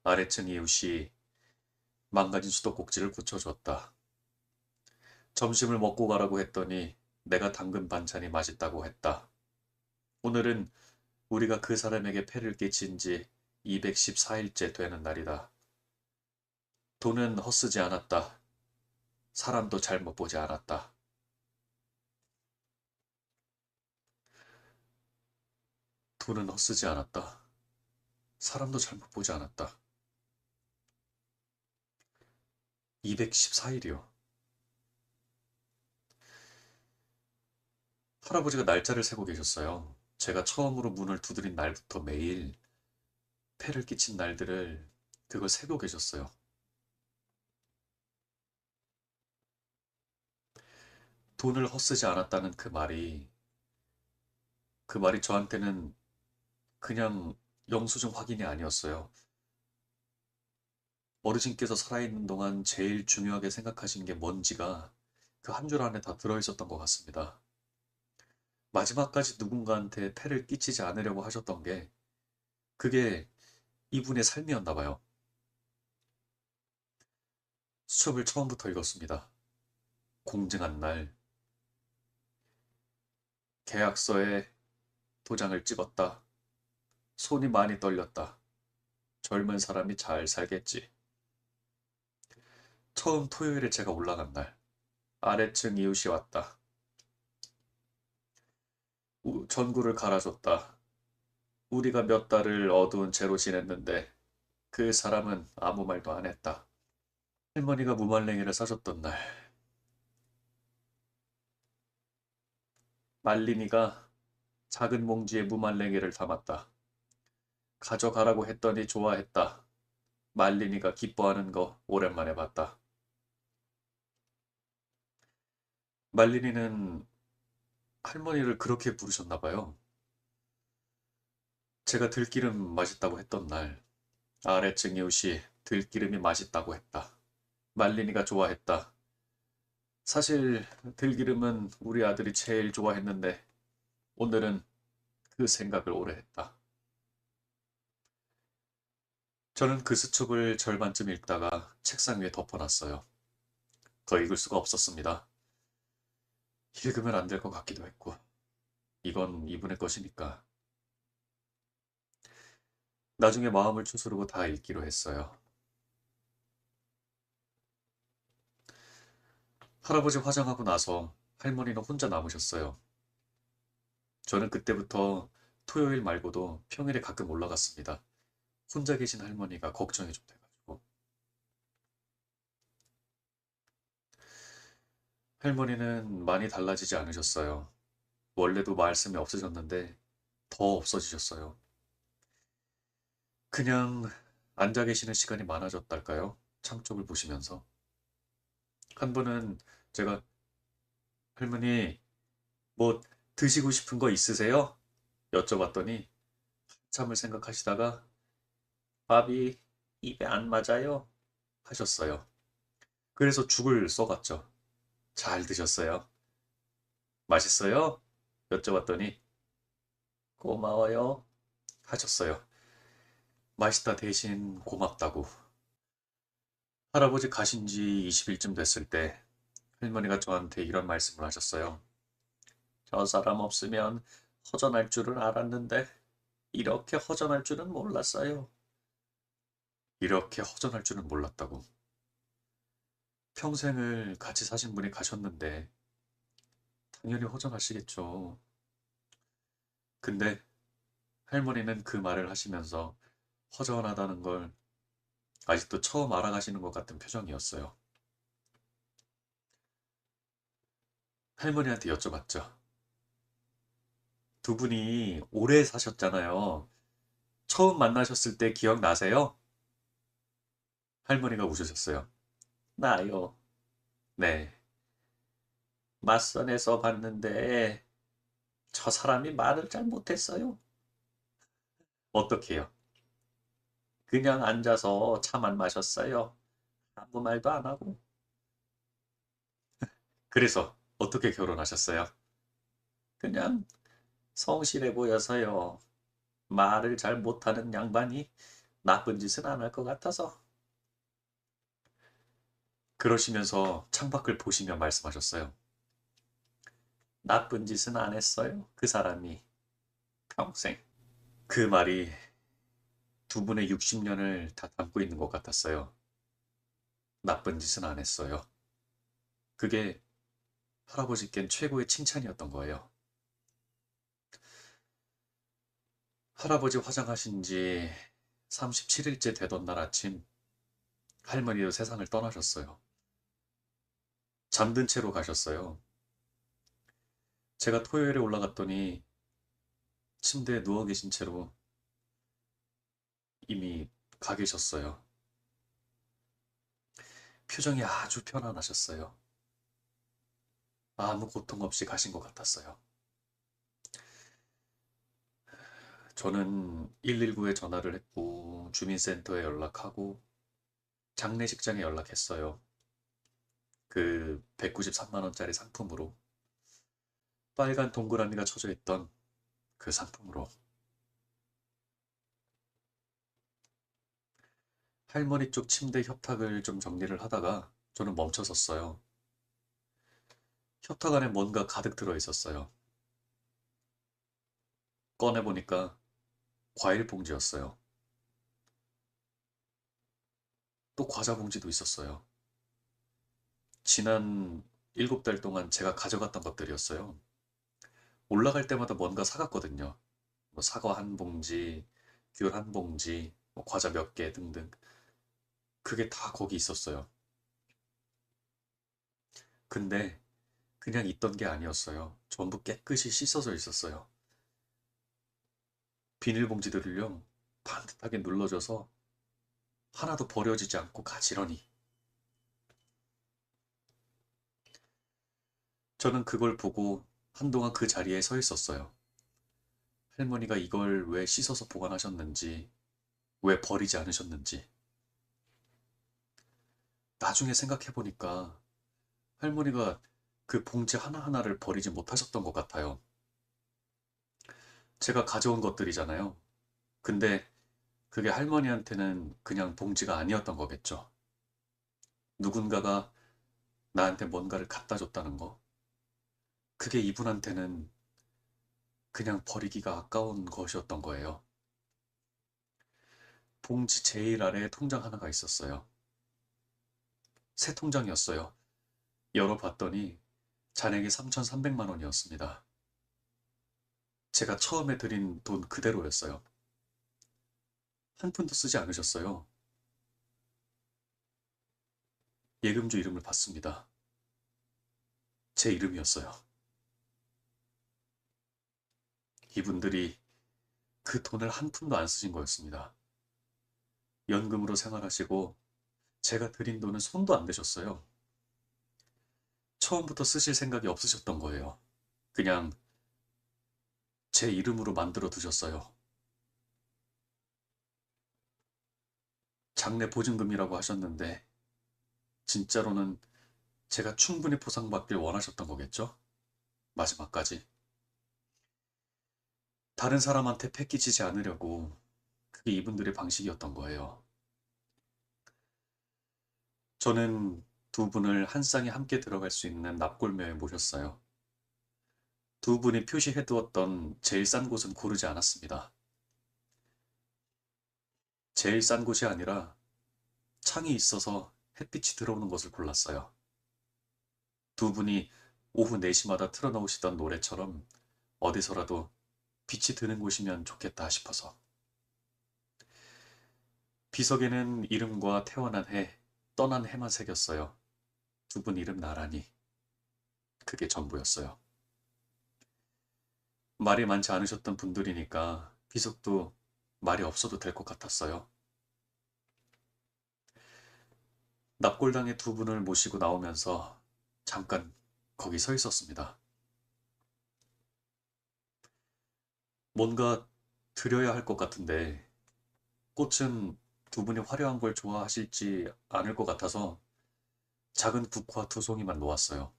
[SPEAKER 1] 아래층 이웃이 망가진 수도꼭지를 고쳐줬다. 점심을 먹고 가라고 했더니 내가 담근 반찬이 맛있다고 했다. 오늘은 우리가 그 사람에게 폐를 끼친 지 214일째 되는 날이다. 돈은 헛쓰지 않았다. 사람도 잘못 보지 않았다. 돈은 헛쓰지 않았다. 사람도 잘못 보지 않았다. 214일이요. 할아버지가 날짜를 세고 계셨어요. 제가 처음으로 문을 두드린 날부터 매일 폐를 끼친 날들을 그걸 세고 계셨어요. 돈을 헛쓰지 않았다는 그 말이 저한테는 그냥 영수증 확인이 아니었어요. 어르신께서 살아있는 동안 제일 중요하게 생각하신 게 뭔지가 그 한 줄 안에 다 들어있었던 것 같습니다. 마지막까지 누군가한테 폐를 끼치지 않으려고 하셨던 게 그게 이분의 삶이었나 봐요. 수첩을 처음부터 읽었습니다. 공증한 날, 계약서에 도장을 찍었다. 손이 많이 떨렸다. 젊은 사람이 잘 살겠지. 처음 토요일에 제가 올라간 날, 아래층 이웃이 왔다. 전구를 갈아줬다. 우리가 몇 달을 어두운 채로 지냈는데 그 사람은 아무 말도 안 했다. 할머니가 무말랭이를 싸줬던 날, 말린이가 작은 몽지에 무말랭이를 담았다. 가져가라고 했더니 좋아했다. 말린이가 기뻐하는 거 오랜만에 봤다. 말린이는 할머니를 그렇게 부르셨나 봐요. 제가 들기름 맛있다고 했던 날, 아래층 이웃이 들기름이 맛있다고 했다. 말린이가 좋아했다. 사실 들기름은 우리 아들이 제일 좋아했는데 오늘은 그 생각을 오래 했다. 저는 그 수첩을 절반쯤 읽다가 책상 위에 덮어놨어요. 더 읽을 수가 없었습니다. 읽으면 안 될 것 같기도 했고, 이건 이분의 것이니까. 나중에 마음을 추스르고 다 읽기로 했어요. 할아버지 화장하고 나서 할머니는 혼자 남으셨어요. 저는 그때부터 토요일 말고도 평일에 가끔 올라갔습니다. 혼자 계신 할머니가 걱정이 좀 돼가지고. 할머니는 많이 달라지지 않으셨어요. 원래도 말씀이 없으셨는데 더 없어지셨어요. 그냥 앉아 계시는 시간이 많아졌달까요? 창 쪽을 보시면서. 한 번은 제가 할머니 뭐 드시고 싶은 거 있으세요? 여쭤봤더니 한참을 생각하시다가 밥이 입에 안 맞아요 하셨어요. 그래서 죽을 써갔죠. 잘 드셨어요? 맛있어요? 여쭤봤더니 고마워요 하셨어요. 맛있다 대신 고맙다고. 할아버지 가신 지 20일쯤 됐을 때 할머니가 저한테 이런 말씀을 하셨어요. 저 사람 없으면 허전할 줄은 알았는데 이렇게 허전할 줄은 몰랐어요. 이렇게 허전할 줄은 몰랐다고. 평생을 같이 사신 분이 가셨는데 당연히 허전하시겠죠. 근데 할머니는 그 말을 하시면서 허전하다는 걸 아직도 처음 알아가시는 것 같은 표정이었어요. 할머니한테 여쭤봤죠. 두 분이 오래 사셨잖아요. 처음 만나셨을 때 기억나세요? 할머니가 웃으셨어요. 나요. 네. 맞선에서 봤는데 저 사람이 말을 잘 못했어요. 어떻게요? 그냥 앉아서 차만 마셨어요. 아무 말도 안 하고. 그래서 어떻게 결혼하셨어요? 그냥 성실해 보여서요. 말을 잘 못하는 양반이 나쁜 짓은 안 할 것 같아서. 그러시면서 창밖을 보시며 말씀하셨어요. 나쁜 짓은 안 했어요. 그 사람이 평생. 그 말이 두 분의 60년을 다 담고 있는 것 같았어요. 나쁜 짓은 안 했어요. 그게 할아버지께는 최고의 칭찬이었던 거예요. 할아버지 화장하신 지 37일째 되던 날 아침 할머니도 세상을 떠나셨어요. 잠든 채로 가셨어요. 제가 토요일에 올라갔더니 침대에 누워 계신 채로 이미 가 계셨어요. 표정이 아주 편안하셨어요. 아무 고통 없이 가신 것 같았어요. 저는 119에 전화를 했고 주민센터에 연락하고 장례식장에 연락했어요. 그 193만 원짜리 상품으로 빨간 동그라미가 쳐져 있던 그 상품으로 할머니 쪽 침대 협탁을 좀 정리를 하다가 저는 멈춰섰어요. 협탁 안에 뭔가 가득 들어 있었어요. 꺼내보니까 과일 봉지였어요. 또 과자 봉지도 있었어요. 지난 7달 동안 제가 가져갔던 것들이었어요. 올라갈 때마다 뭔가 사갔거든요. 뭐 사과 한 봉지, 귤 한 봉지, 뭐 과자 몇 개 등등. 그게 다 거기 있었어요. 근데 그냥 있던 게 아니었어요. 전부 깨끗이 씻어져 있었어요. 비닐봉지들을요, 반듯하게 눌러줘서 하나도 버려지지 않고 가지런히. 저는 그걸 보고 한동안 그 자리에 서 있었어요. 할머니가 이걸 왜 씻어서 보관하셨는지, 왜 버리지 않으셨는지. 나중에 생각해보니까 할머니가 그 봉지 하나하나를 버리지 못하셨던 것 같아요. 제가 가져온 것들이잖아요. 근데 그게 할머니한테는 그냥 봉지가 아니었던 거겠죠. 누군가가 나한테 뭔가를 갖다 줬다는 거. 그게 이분한테는 그냥 버리기가 아까운 것이었던 거예요. 봉지 제일 아래에 통장 하나가 있었어요. 새 통장이었어요. 열어봤더니 잔액이 3,300만 원이었습니다. 제가 처음에 드린 돈 그대로였어요. 한 푼도 쓰지 않으셨어요. 예금주 이름을 봤습니다. 제 이름이었어요. 이분들이 그 돈을 한 푼도 안 쓰신 거였습니다. 연금으로 생활하시고 제가 드린 돈은 손도 안 대셨어요. 처음부터 쓰실 생각이 없으셨던 거예요. 그냥 제 이름으로 만들어 두셨어요. 장래 보증금이라고 하셨는데 진짜로는 제가 충분히 보상받길 원하셨던 거겠죠? 마지막까지. 다른 사람한테 패기지지 않으려고 그게 이분들의 방식이었던 거예요. 저는 두 분을 한 쌍에 함께 들어갈 수 있는 납골묘에 모셨어요. 두 분이 표시해두었던 제일 싼 곳은 고르지 않았습니다. 제일 싼 곳이 아니라 창이 있어서 햇빛이 들어오는 곳을 골랐어요. 두 분이 오후 4시마다 틀어놓으시던 노래처럼 어디서라도 빛이 드는 곳이면 좋겠다 싶어서. 비석에는 이름과 태어난 해, 떠난 해만 새겼어요. 두 분 이름 나란히. 그게 전부였어요. 말이 많지 않으셨던 분들이니까 비석도 말이 없어도 될 것 같았어요. 납골당의 두 분을 모시고 나오면서 잠깐 거기 서 있었습니다. 뭔가 드려야 할 것 같은데 꽃은 두 분이 화려한 걸 좋아하실지 않을 것 같아서 작은 국화 2송이만 놓았어요.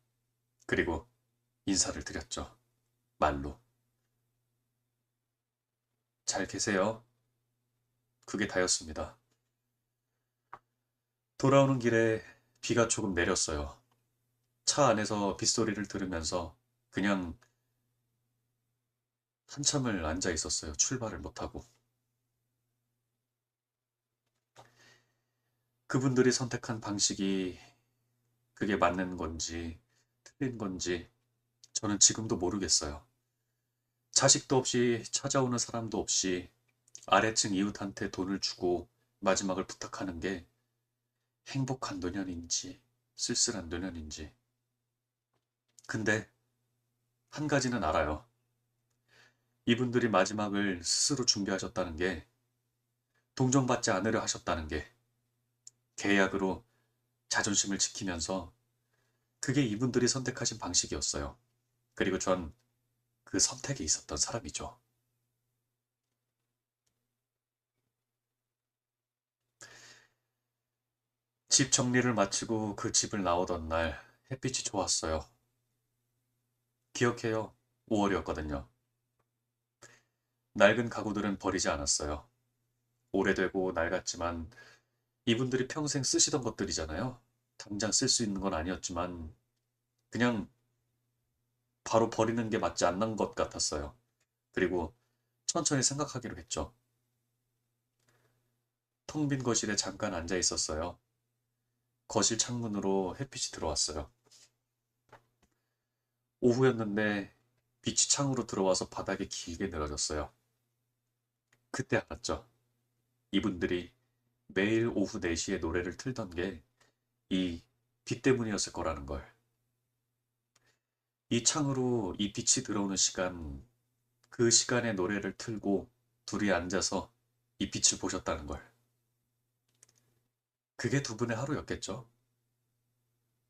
[SPEAKER 1] 그리고 인사를 드렸죠. 말로. 잘 계세요. 그게 다였습니다. 돌아오는 길에 비가 조금 내렸어요. 차 안에서 빗소리를 들으면서 그냥 한참을 앉아 있었어요. 출발을 못하고. 그분들이 선택한 방식이 그게 맞는 건지 틀린 건지 저는 지금도 모르겠어요. 자식도 없이 찾아오는 사람도 없이 아래층 이웃한테 돈을 주고 마지막을 부탁하는 게 행복한 노년인지 쓸쓸한 노년인지. 근데 한 가지는 알아요. 이분들이 마지막을 스스로 준비하셨다는 게 동정받지 않으려 하셨다는 게 계약으로 자존심을 지키면서 그게 이분들이 선택하신 방식이었어요. 그리고 전 그 선택에 있었던 사람이죠. 집 정리를 마치고 그 집을 나오던 날 햇빛이 좋았어요. 기억해요. 5월이었거든요. 낡은 가구들은 버리지 않았어요. 오래되고 낡았지만 이분들이 평생 쓰시던 것들이잖아요. 당장 쓸 수 있는 건 아니었지만 그냥 바로 버리는 게 맞지 않는 것 같았어요. 그리고 천천히 생각하기로 했죠. 텅 빈 거실에 잠깐 앉아 있었어요. 거실 창문으로 햇빛이 들어왔어요. 오후였는데 빛이 창으로 들어와서 바닥에 길게 늘어졌어요. 그때 알았죠. 이분들이 매일 오후 4시에 노래를 틀던 게 이 빛 때문이었을 거라는 걸. 이 창으로 이 빛이 들어오는 시간, 그 시간에 노래를 틀고 둘이 앉아서 이 빛을 보셨다는 걸. 그게 두 분의 하루였겠죠.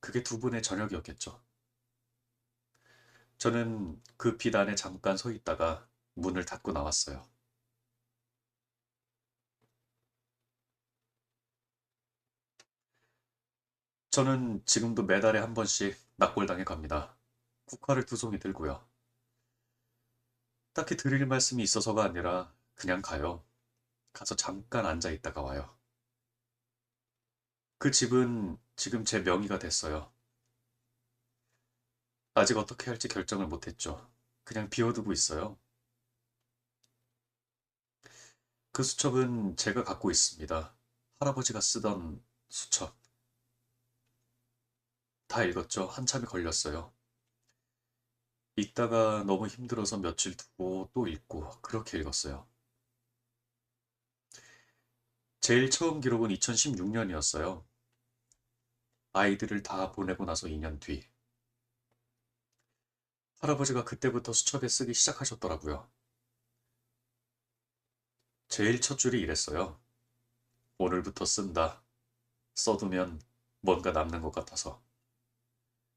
[SPEAKER 1] 그게 두 분의 저녁이었겠죠. 저는 그 빛 안에 잠깐 서 있다가 문을 닫고 나왔어요. 저는 지금도 매달에 한 번씩 납골당에 갑니다. 국화를 2송이 들고요. 딱히 드릴 말씀이 있어서가 아니라 그냥 가요. 가서 잠깐 앉아 있다가 와요. 그 집은 지금 제 명의가 됐어요. 아직 어떻게 할지 결정을 못했죠. 그냥 비워두고 있어요. 그 수첩은 제가 갖고 있습니다. 할아버지가 쓰던 수첩. 다 읽었죠. 한참이 걸렸어요. 읽다가 너무 힘들어서 며칠 두고 또 읽고 그렇게 읽었어요. 제일 처음 기록은 2016년이었어요. 아이들을 다 보내고 나서 2년 뒤. 할아버지가 그때부터 수첩에 쓰기 시작하셨더라고요. 제일 첫 줄이 이랬어요. 오늘부터 쓴다. 써두면 뭔가 남는 것 같아서.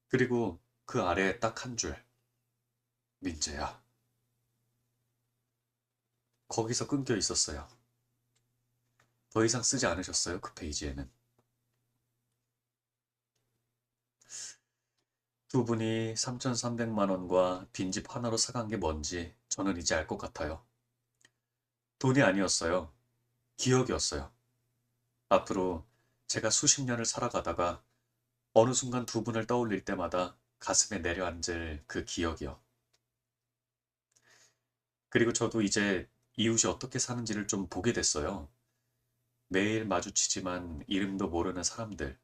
[SPEAKER 1] 그리고 그 아래에 딱 한 줄. 민재야. 거기서 끊겨 있었어요. 더 이상 쓰지 않으셨어요, 그 페이지에는. 두 분이 3,300만 원과 빈집 하나로 사간 게 뭔지 저는 이제 알 것 같아요. 돈이 아니었어요. 기억이었어요. 앞으로 제가 수십 년을 살아가다가 어느 순간 두 분을 떠올릴 때마다 가슴에 내려앉을 그 기억이요. 그리고 저도 이제 이웃이 어떻게 사는지를 좀 보게 됐어요. 매일 마주치지만 이름도 모르는 사람들.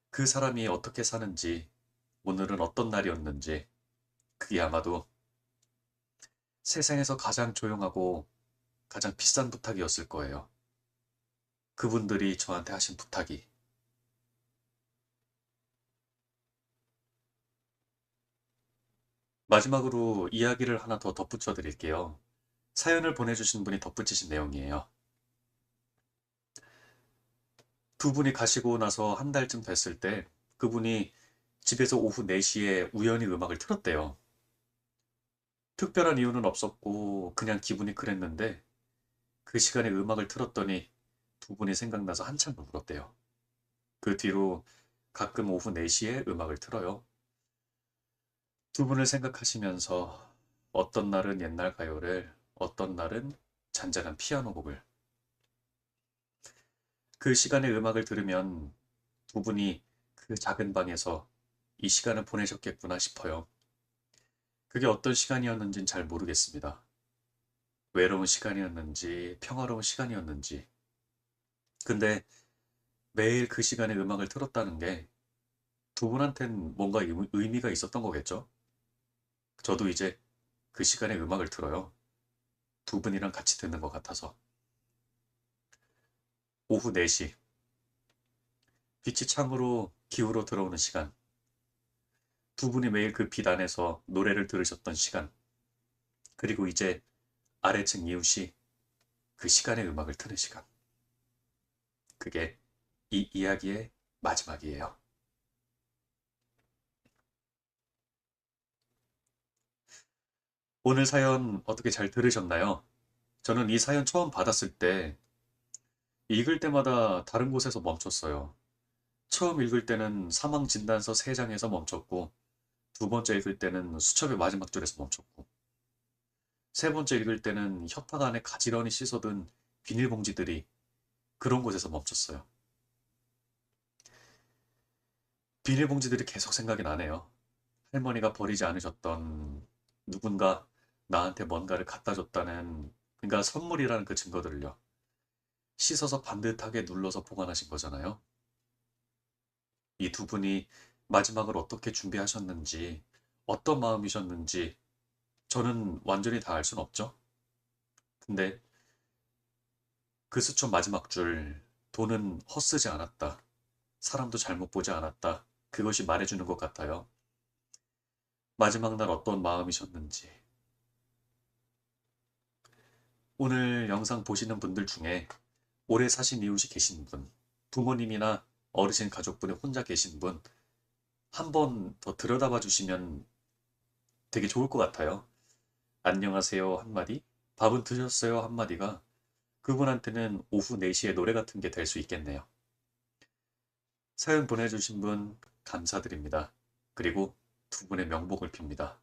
[SPEAKER 1] 그 사람이 어떻게 사는지, 오늘은 어떤 날이었는지, 그게 아마도 세상에서 가장 조용하고 가장 비싼 부탁이었을 거예요. 그분들이 저한테 하신 부탁이. 마지막으로 이야기를 하나 더 덧붙여 드릴게요. 사연을 보내주신 분이 덧붙이신 내용이에요. 두 분이 가시고 나서 한 달쯤 됐을 때 그분이 집에서 오후 4시에 우연히 음악을 틀었대요. 특별한 이유는 없었고 그냥 기분이 그랬는데 그 시간에 음악을 틀었더니 두 분이 생각나서 한참 울었대요. 그 뒤로 가끔 오후 4시에 음악을 틀어요. 두 분을 생각하시면서 어떤 날은 옛날 가요를, 어떤 날은 잔잔한 피아노 곡을. 그 시간에 음악을 들으면 두 분이 그 작은 방에서 이 시간을 보내셨겠구나 싶어요. 그게 어떤 시간이었는지는 잘 모르겠습니다. 외로운 시간이었는지, 평화로운 시간이었는지. 근데 매일 그 시간에 음악을 틀었다는 게 두 분한텐 뭔가 의미가 있었던 거겠죠? 저도 이제 그 시간에 음악을 틀어요. 두 분이랑 같이 듣는 것 같아서. 오후 4시. 빛이 창으로 기울어 들어오는 시간. 두 분이 매일 그 빛 안에서 노래를 들으셨던 시간. 그리고 이제 아래층 이웃이 그 시간에 음악을 트는 시간. 그게 이 이야기의 마지막이에요. 오늘 사연 어떻게 잘 들으셨나요? 저는 이 사연 처음 받았을 때 읽을 때마다 다른 곳에서 멈췄어요. 처음 읽을 때는 사망 진단서 3장에서 멈췄고 두 번째 읽을 때는 수첩의 마지막 줄에서 멈췄고 세 번째 읽을 때는 혀파가 안에 가지런히 씻어둔 비닐봉지들이 그런 곳에서 멈췄어요. 비닐봉지들이 계속 생각이 나네요. 할머니가 버리지 않으셨던 누군가 나한테 뭔가를 갖다 줬다는 그러니까 선물이라는 그 증거들을요. 씻어서 반듯하게 눌러서 보관하신 거잖아요. 이 두 분이 마지막을 어떻게 준비하셨는지 어떤 마음이셨는지 저는 완전히 다 알 순 없죠. 근데 그 수첩 마지막 줄 돈은 헛쓰지 않았다. 사람도 잘못 보지 않았다. 그것이 말해주는 것 같아요. 마지막 날 어떤 마음이셨는지. 오늘 영상 보시는 분들 중에 오래 사신 이웃이 계신 분, 부모님이나 어르신 가족분이 혼자 계신 분, 한 번 더 들여다봐 주시면 되게 좋을 것 같아요. 안녕하세요 한마디, 밥은 드셨어요 한마디가 그분한테는 오후 4시에 노래 같은 게 될 수 있겠네요. 사연 보내주신 분 감사드립니다. 그리고 두 분의 명복을 빕니다.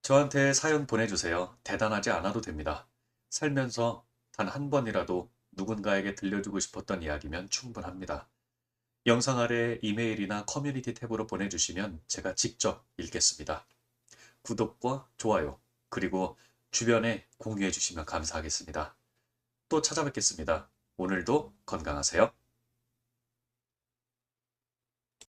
[SPEAKER 1] 저한테 사연 보내주세요. 대단하지 않아도 됩니다. 살면서 단 한 번이라도 누군가에게 들려주고 싶었던 이야기면 충분합니다. 영상 아래 이메일이나 커뮤니티 탭으로 보내주시면 제가 직접 읽겠습니다. 구독과 좋아요, 그리고 주변에 공유해 주시면 감사하겠습니다. 또 찾아뵙겠습니다. 오늘도 건강하세요.